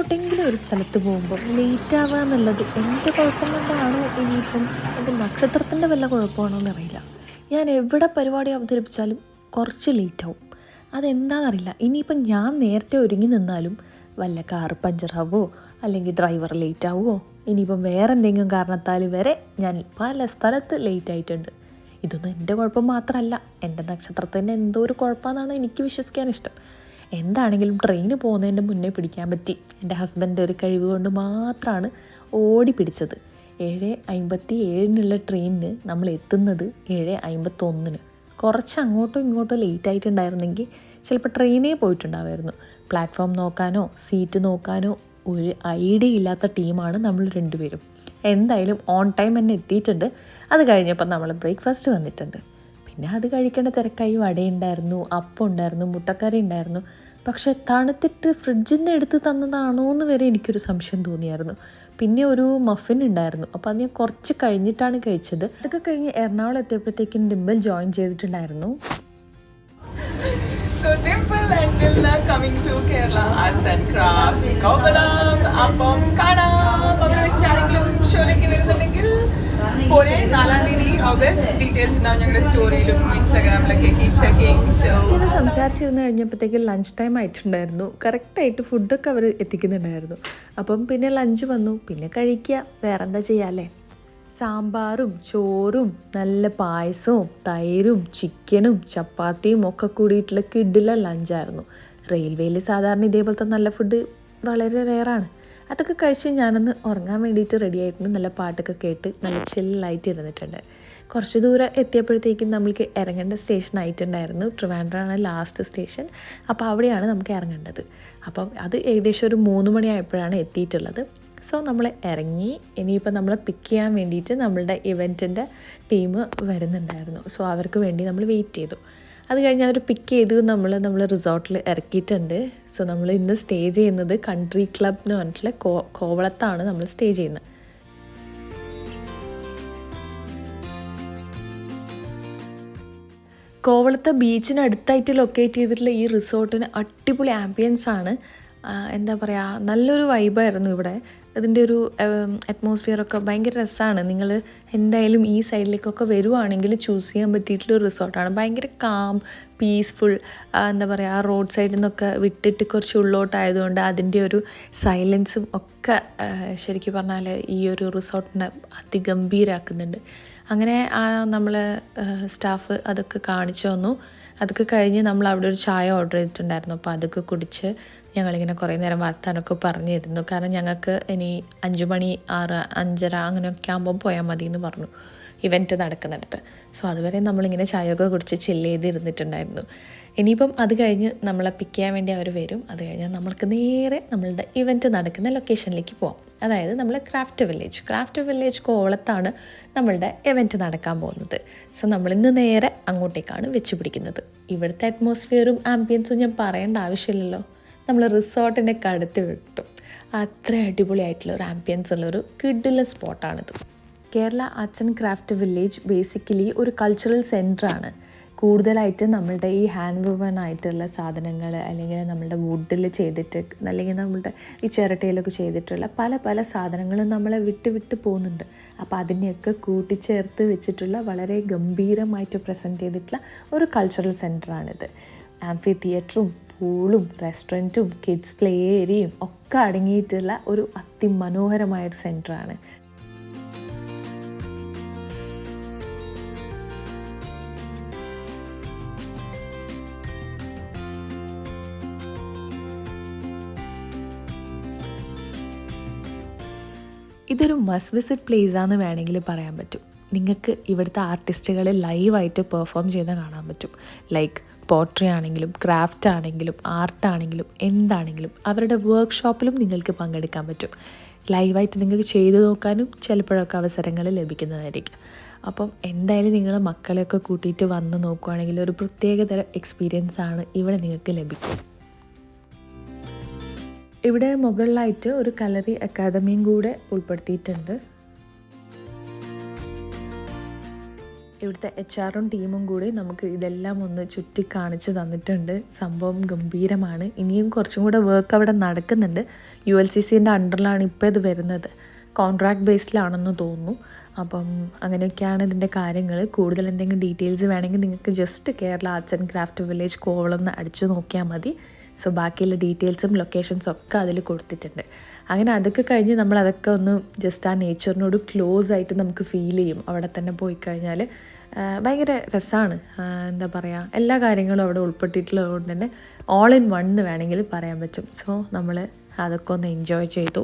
എങ്ങോട്ടെങ്കിലും ഒരു സ്ഥലത്ത് പോകുമ്പോൾ ലേറ്റ് ആവുക എന്നുള്ളത് എൻ്റെ കുഴപ്പം കൊണ്ടാണോ ഇനിയിപ്പം എൻ്റെ നക്ഷത്രത്തിൻ്റെ വല്ല കുഴപ്പമാണോ എന്നറിയില്ല. ഞാൻ എവിടെ പരിപാടി അവതരിപ്പിച്ചാലും കുറച്ച് ലേറ്റാവും. അതെന്താണെന്നറിയില്ല. ഇനിയിപ്പം ഞാൻ നേരത്തെ ഒരുങ്ങി നിന്നാലും വല്ല കാറ് പഞ്ചറാവോ അല്ലെങ്കിൽ ഡ്രൈവർ ലേറ്റ് ആവുമോ, ഇനിയിപ്പം വേറെ എന്തെങ്കിലും കാരണത്താൽ വരെ ഞാൻ പല സ്ഥലത്ത് ലേറ്റ് ആയിട്ടുണ്ട്. ഇതൊന്നും എൻ്റെ കുഴപ്പം മാത്രമല്ല, എൻ്റെ നക്ഷത്രത്തിൻ്റെ എന്തോ ഒരു കുഴപ്പമെന്നാണ് എനിക്ക് വിശ്വസിക്കാൻ ഇഷ്ടം. എന്താണെങ്കിലും ട്രെയിന് പോകുന്നതിൻ്റെ മുന്നേ പിടിക്കാൻ പറ്റി. എൻ്റെ ഹസ്ബൻഡ് ഒരു കഴിവ് കൊണ്ട് മാത്രമാണ് ഓടി പിടിച്ചത്. 7:57 ട്രെയിനിന് നമ്മൾ എത്തുന്നത് 7:51. കുറച്ച് അങ്ങോട്ടോ ഇങ്ങോട്ടോ ലേറ്റ് ആയിട്ടുണ്ടായിരുന്നെങ്കിൽ ചിലപ്പോൾ ട്രെയിനേ പോയിട്ടുണ്ടാവുമായിരുന്നു. പ്ലാറ്റ്ഫോം നോക്കാനോ സീറ്റ് നോക്കാനോ ഒരു ഐഡിയ ഇല്ലാത്ത ടീമാണ് നമ്മൾ രണ്ടുപേരും. എന്തായാലും ഓൺ ടൈം തന്നെ എത്തിയിട്ടുണ്ട്. അത് കഴിഞ്ഞപ്പോൾ നമ്മൾ ബ്രേക്ക്ഫാസ്റ്റ് വന്നിട്ടുണ്ട്. പിന്നെ അത് കഴിക്കേണ്ട തിരക്കായി. വടയുണ്ടായിരുന്നു, അപ്പം ഉണ്ടായിരുന്നു, മുട്ടക്കറി ഉണ്ടായിരുന്നു. പക്ഷെ തണുത്തിട്ട് ഫ്രിഡ്ജിൽ നിന്ന് എടുത്ത് തന്നതാണോ എന്ന് വരെ എനിക്കൊരു സംശയം തോന്നിയായിരുന്നു. പിന്നെ ഒരു മഫിൻ ഉണ്ടായിരുന്നു. അപ്പോൾ അത് ഞാൻ കുറച്ച് കഴിഞ്ഞിട്ടാണ് കഴിച്ചത്. അതൊക്കെ കഴിഞ്ഞ് എറണാകുളം എത്തിയപ്പോഴത്തേക്കും ഡിംപിൾ ജോയിൻ ചെയ്തിട്ടുണ്ടായിരുന്നു. So Dimple and Dilna coming to Kerala Arts and Crafts. Kovalam, Appam, Kanam. അവരുടെ ചാനലിലും ഷോയിലേക്ക് വരുന്നുണ്ടെങ്കിൽ പോരെ 4-ാം തീയതി ഓഗസ്റ്റ്. ഡീറ്റെയിൽസ് ഉണ്ടാവും ഞങ്ങളുടെ സ്റ്റോറിയിലും ഇൻസ്റ്റാഗ്രാമിലൊക്കെ. Keep checking. ഇത് സംസാരിച്ചിരുന്ന് കഴിഞ്ഞപ്പോഴത്തേക്കും ലഞ്ച് ടൈം ആയിട്ടുണ്ടായിരുന്നു. കറക്റ്റായിട്ട് ഫുഡൊക്കെ അവർ എത്തിക്കുന്നുണ്ടായിരുന്നു. അപ്പം പിന്നെ ലഞ്ച് വന്നു. പിന്നെ കഴിക്കുക, വേറെന്താ ചെയ്യാല്ലേ. സാമ്പാറും ചോറും നല്ല പായസവും തൈരും ചിക്കനും ചപ്പാത്തിയും ഒക്കെ കൂടിയിട്ടുള്ള കിഡിലെ ലഞ്ചായിരുന്നു. റെയിൽവേയിൽ സാധാരണ ഇതേപോലത്തെ നല്ല ഫുഡ് വളരെ റെയറാണ്. അതൊക്കെ കഴിച്ച് ഞാനൊന്ന് ഉറങ്ങാൻ വേണ്ടിയിട്ട് റെഡി ആയിരുന്നു. നല്ല പാട്ടൊക്കെ കേട്ട് നല്ല ചില്ലായിട്ട് ഇരുന്നിട്ടുണ്ട്. കുറച്ച് ദൂരം എത്തിയപ്പോഴത്തേക്കും നമ്മൾക്ക് ഇറങ്ങേണ്ട സ്റ്റേഷൻ ആയിട്ടുണ്ടായിരുന്നു. ട്രിവാൻഡ്രമാണ് ലാസ്റ്റ് സ്റ്റേഷൻ. അപ്പോൾ അവിടെയാണ് നമുക്ക് ഇറങ്ങേണ്ടത്. അപ്പം അത് ഏകദേശം ഒരു 3 മണിയായപ്പോഴാണ് എത്തിയിട്ടുള്ളത്. സോ നമ്മൾ ഇറങ്ങി. ഇനിയിപ്പോൾ നമ്മളെ പിക്ക് ചെയ്യാൻ വേണ്ടിയിട്ട് നമ്മളുടെ ഇവൻറ്റിൻ്റെ ടീം വരുന്നുണ്ടായിരുന്നു. സോ അവർക്ക് വേണ്ടി നമ്മൾ വെയിറ്റ് ചെയ്തു. അത് കഴിഞ്ഞ് അവർ പിക്ക് ചെയ്തു നമ്മൾ റിസോർട്ടിൽ ഇറക്കിയിട്ടുണ്ട്. സോ നമ്മൾ ഇന്ന് സ്റ്റേ ചെയ്യുന്നത് കൺട്രി ക്ലബ് എന്ന് പറഞ്ഞിട്ടുള്ള കോവളത്താണ് നമ്മൾ സ്റ്റേ ചെയ്യുന്നത്. കോവളത്തെ ബീച്ചിനടുത്തായിട്ട് ലൊക്കേറ്റ് ചെയ്തിട്ടുള്ള ഈ റിസോർട്ടിന് അടിപൊളി ആംബിയൻസ് ആണ്. എന്താ പറയുക, നല്ലൊരു വൈബായിരുന്നു ഇവിടെ. അതിൻ്റെ ഒരു അറ്റ്മോസ്ഫിയറൊക്കെ ഭയങ്കര രസമാണ്. നിങ്ങൾ എന്തായാലും ഈ സൈഡിലേക്കൊക്കെ വരുവാണെങ്കിൽ ചൂസ് ചെയ്യാൻ പറ്റിയിട്ടുള്ളൊരു റിസോർട്ടാണ്. ഭയങ്കര കാം, പീസ്ഫുൾ. എന്താ പറയുക, റോഡ് സൈഡിൽ നിന്നൊക്കെ വിട്ടിട്ട് കുറച്ച് ഉള്ളോട്ടായതുകൊണ്ട് അതിൻ്റെ ഒരു സൈലൻസും ഒക്കെ ശരിക്കും പറഞ്ഞാൽ ഈ ഒരു റിസോർട്ടിനെ അതിഗംഭീരാക്കുന്നുണ്ട്. അങ്ങനെ നമ്മൾ സ്റ്റാഫ് അതൊക്കെ കാണിച്ചു തന്നു. അതൊക്കെ കഴിഞ്ഞ് നമ്മൾ അവിടെ ഒരു ചായ ഓർഡർ ചെയ്തിട്ടുണ്ടായിരുന്നു. അപ്പോൾ അതൊക്കെ കുടിച്ച് ഞങ്ങളിങ്ങനെ കുറേ നേരം വർത്താനമൊക്കെ പറഞ്ഞിരുന്നു. കാരണം ഞങ്ങൾക്ക് ഇനി 5 മണി 6, 5:30 അങ്ങനെയൊക്കെ ആകുമ്പോൾ പോയാൽ മതി എന്ന് പറഞ്ഞു ഇവൻറ്റ് നടക്കുന്നിടത്ത്. സോ അതുവരെ നമ്മളിങ്ങനെ ചായയൊക്കെ കുടിച്ച് ചില്ല് ചെയ്തിരുന്നിട്ടുണ്ടായിരുന്നു. ഇനിയിപ്പം അത് കഴിഞ്ഞ് നമ്മളെ പിക്ക് ചെയ്യാൻ വേണ്ടി അവർ വരും. അത് കഴിഞ്ഞാൽ നമ്മൾക്ക് നേരെ നമ്മളുടെ ഇവൻറ്റ് നടക്കുന്ന ലൊക്കേഷനിലേക്ക് പോകാം. അതായത് നമ്മൾ ക്രാഫ്റ്റ് വില്ലേജ് കോവളത്താണ് നമ്മളുടെ ഇവൻറ്റ് നടക്കാൻ പോകുന്നത്. സോ നമ്മളിന്ന് നേരെ അങ്ങോട്ടേക്കാണ് വെച്ച് പിടിക്കുന്നത്. ഇവിടുത്തെ അറ്റ്മോസ്ഫിയറും ആംബിയൻസും ഞാൻ പറയേണ്ട ആവശ്യമില്ലല്ലോ. നമ്മൾ റിസോർട്ടിൻ്റെ കടുത്ത് വിട്ടു. അത്ര അടിപൊളിയായിട്ടുള്ള ഒരു ആംബിയൻസ് ഉള്ളൊരു കിഡിലെ സ്പോട്ടാണിത്. Kerala arts and craft village basically ഒരു കൾച്ചറൽ സെൻറ്ററാണ്. കൂടുതലായിട്ട് നമ്മളുടെ ഈ ഹാൻഡ് വുവൺ ആയിട്ടുള്ള സാധനങ്ങൾ, അല്ലെങ്കിൽ നമ്മളുടെ വുഡിൽ ചെയ്തിട്ട്, അല്ലെങ്കിൽ നമ്മളുടെ ഈ ചിരട്ടയിലൊക്കെ ചെയ്തിട്ടുള്ള പല പല സാധനങ്ങളും നമ്മളെ വിട്ട് പോകുന്നുണ്ട്. അപ്പോൾ അതിനെയൊക്കെ കൂട്ടിച്ചേർത്ത് വെച്ചിട്ടുള്ള വളരെ ഗംഭീരമായിട്ട് പ്രസൻറ്റ് ചെയ്തിട്ടുള്ള ഒരു കൾച്ചറൽ സെൻറ്ററാണിത്. ആംഫി തിയേറ്ററും പൂളും റെസ്റ്റോറൻറ്റും കിഡ്സ് പ്ലേ ഏരിയയും ഒക്കെ അടങ്ങിയിട്ടുള്ള ഒരു അതിമനോഹരമായൊരു സെൻറ്ററാണ്. ഇതൊരു മസ്റ്റ് വിസിറ്റ് പ്ലേസാന്ന് വേണമെങ്കിൽ പറയാൻ പറ്റും. നിങ്ങൾക്ക് ഇവിടുത്തെ ആർട്ടിസ്റ്റുകളെ ലൈവായിട്ട് പെർഫോം ചെയ്യുന്ന കാണാൻ പറ്റും. ലൈക്ക് പോട്രി ആണെങ്കിലും ക്രാഫ്റ്റ് ആണെങ്കിലും ആർട്ടാണെങ്കിലും എന്താണെങ്കിലും അവരുടെ വർക്ക്ഷോപ്പിലും നിങ്ങൾക്ക് പങ്കെടുക്കാൻ പറ്റും. ലൈവായിട്ട് നിങ്ങൾക്ക് ചെയ്തു നോക്കാനും ചിലപ്പോഴൊക്കെ അവസരങ്ങൾ ലഭിക്കുന്നതായിരിക്കും. അപ്പം എന്തായാലും നിങ്ങൾ മക്കളെയൊക്കെ കൂട്ടിയിട്ട് വന്ന് നോക്കുകയാണെങ്കിൽ ഒരു പ്രത്യേകതരം എക്സ്പീരിയൻസ് ആണ് ഇവിടെ നിങ്ങൾക്ക് ലഭിക്കും. ഇവിടെ മുകളിലായിട്ട് ഒരു കളറി അക്കാദമിയും കൂടെ ഉൾപ്പെടുത്തിയിട്ടുണ്ട്. ഇവിടുത്തെ HR ടീമും കൂടി നമുക്ക് ഇതെല്ലാം ഒന്ന് ചുറ്റി കാണിച്ച് തന്നിട്ടുണ്ട്. സംഭവം ഗംഭീരമാണ്. ഇനിയും കുറച്ചും കൂടെ വർക്ക് അവിടെ നടക്കുന്നുണ്ട്. ULCCൻ്റെ അണ്ടറിലാണ് ഇപ്പോൾ ഇത് വരുന്നത്. കോൺട്രാക്ട് ബേസിലാണെന്ന് തോന്നുന്നു. അപ്പം അങ്ങനെയൊക്കെയാണ് ഇതിൻ്റെ കാര്യങ്ങൾ. കൂടുതൽ എന്തെങ്കിലും ഡീറ്റെയിൽസ് വേണമെങ്കിൽ നിങ്ങൾക്ക് just Kerala arts and craft village Kovalam എന്ന് അടിച്ചു നോക്കിയാൽ മതി. സോ ബാക്കിയുള്ള ഡീറ്റെയിൽസും ലൊക്കേഷൻസും ഒക്കെ അതിൽ കൊടുത്തിട്ടുണ്ട്. അങ്ങനെ അതൊക്കെ കഴിഞ്ഞ് നമ്മൾ അതൊക്കെ ഒന്ന് ജസ്റ്റ് ആ നേച്ചറിനോട് ക്ലോസ് ആയിട്ട് നമുക്ക് ഫീൽ ചെയ്യും. അവിടെ തന്നെ പോയി കഴിഞ്ഞാൽ ഭയങ്കര രസമാണ്. എന്താ പറയുക, എല്ലാ കാര്യങ്ങളും അവിടെ ഉൾപ്പെട്ടിട്ടുള്ളത് കൊണ്ട് തന്നെ ഓൾ ഇൻ വൺ എന്ന് വേണമെങ്കിൽ പറയാൻ പറ്റും. സോ നമ്മൾ അതൊക്കെ ഒന്ന് എൻജോയ് ചെയ്തു.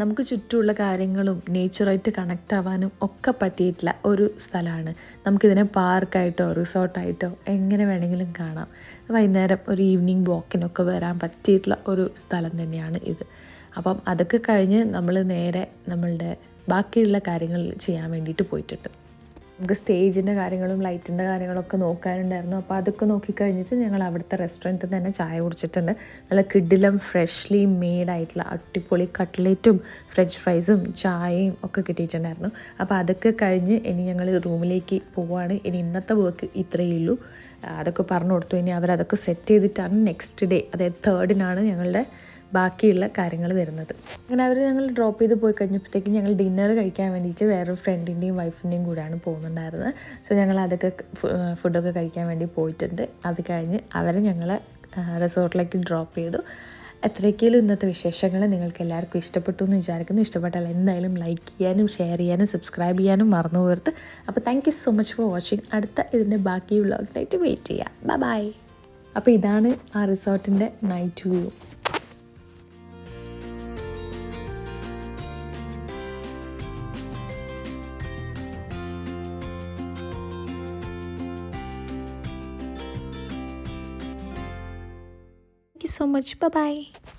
നമുക്ക് ചുറ്റുമുള്ള കാര്യങ്ങളും നേച്ചറായിട്ട് കണക്റ്റ് ആവാനും ഒക്കെ പറ്റിയിട്ടുള്ള ഒരു സ്ഥലമാണ്. നമുക്കിതിനെ പാർക്കായിട്ടോ റിസോർട്ടായിട്ടോ എങ്ങനെ വേണമെങ്കിലും കാണാം. വൈകുന്നേരം ഒരു ഈവനിങ് വാക്കിനൊക്കെ വരാൻ പറ്റിയിട്ടുള്ള ഒരു സ്ഥലം തന്നെയാണ് ഇത്. അപ്പം അതൊക്കെ കഴിഞ്ഞ് നമ്മൾ നേരെ നമ്മളുടെ ബാക്കിയുള്ള കാര്യങ്ങൾ ചെയ്യാൻ വേണ്ടിയിട്ട് പോയിട്ടുണ്ട്. നമുക്ക് സ്റ്റേജിൻ്റെ കാര്യങ്ങളും ലൈറ്റിൻ്റെ കാര്യങ്ങളൊക്കെ നോക്കാനുണ്ടായിരുന്നു. അപ്പോൾ അതൊക്കെ നോക്കിക്കഴിഞ്ഞിട്ട് ഞങ്ങൾ അവിടുത്തെ റെസ്റ്റോറൻറ്റിൽ തന്നെ ചായ കുടിച്ചിട്ടുണ്ട്. നല്ല കിഡിലും ഫ്രഷ്ലി മെയ്ഡായിട്ടുള്ള അടിപൊളി കട്ട്ലേറ്റും ഫ്രഞ്ച് ഫ്രൈസും ചായയും ഒക്കെ കിട്ടിയിട്ടുണ്ടായിരുന്നു. അപ്പോൾ അതൊക്കെ കഴിഞ്ഞ് ഇനി ഞങ്ങൾ റൂമിലേക്ക് പോവുകയാണ്. ഇനി ഇന്നത്തെ വർക്ക് ഇത്രയേ ഉള്ളൂ. അതൊക്കെ പറഞ്ഞു കൊടുത്തു. ഇനി അവരതൊക്കെ സെറ്റ് ചെയ്തിട്ടാണ് നെക്സ്റ്റ് ഡേ, അതായത് 3rd ഞങ്ങളുടെ ബാക്കിയുള്ള കാര്യങ്ങൾ വരുന്നത്. അങ്ങനെ അവർ ഞങ്ങൾ ഡ്രോപ്പ് ചെയ്ത് പോയി കഴിഞ്ഞപ്പോഴത്തേക്കും ഞങ്ങൾ ഡിന്നർ കഴിക്കാൻ വേണ്ടിയിട്ട് വേറൊരു ഫ്രണ്ടിൻ്റെയും വൈഫിൻ്റെയും കൂടെയാണ് പോകുന്നുണ്ടായിരുന്നത്. സോ ഞങ്ങൾ അതൊക്കെ ഫുഡൊക്കെ കഴിക്കാൻ വേണ്ടി പോയിട്ടുണ്ട്. അത് കഴിഞ്ഞ് അവരെ ഞങ്ങളെ റിസോർട്ടിലേക്ക് ഡ്രോപ്പ് ചെയ്തു. എത്രയൊക്കെയും ഇന്നത്തെ വിശേഷങ്ങൾ നിങ്ങൾക്ക് എല്ലാവർക്കും ഇഷ്ടപ്പെട്ടു എന്ന് വിചാരിക്കുന്നു. ഇഷ്ടപ്പെട്ടാൽ എന്തായാലും ലൈക്ക് ചെയ്യാനും ഷെയർ ചെയ്യാനും സബ്സ്ക്രൈബ് ചെയ്യാനും മറന്നു പോകരുത്. അപ്പോൾ thank you so much for watching. അടുത്ത ഇതിൻ്റെ ബാക്കി വ്ളോഗിനായിട്ട് വെയിറ്റ് ചെയ്യാം. ബൈ. അപ്പോൾ ഇതാണ് ആ റിസോർട്ടിൻ്റെ night view. Thank you so much. Bye-bye.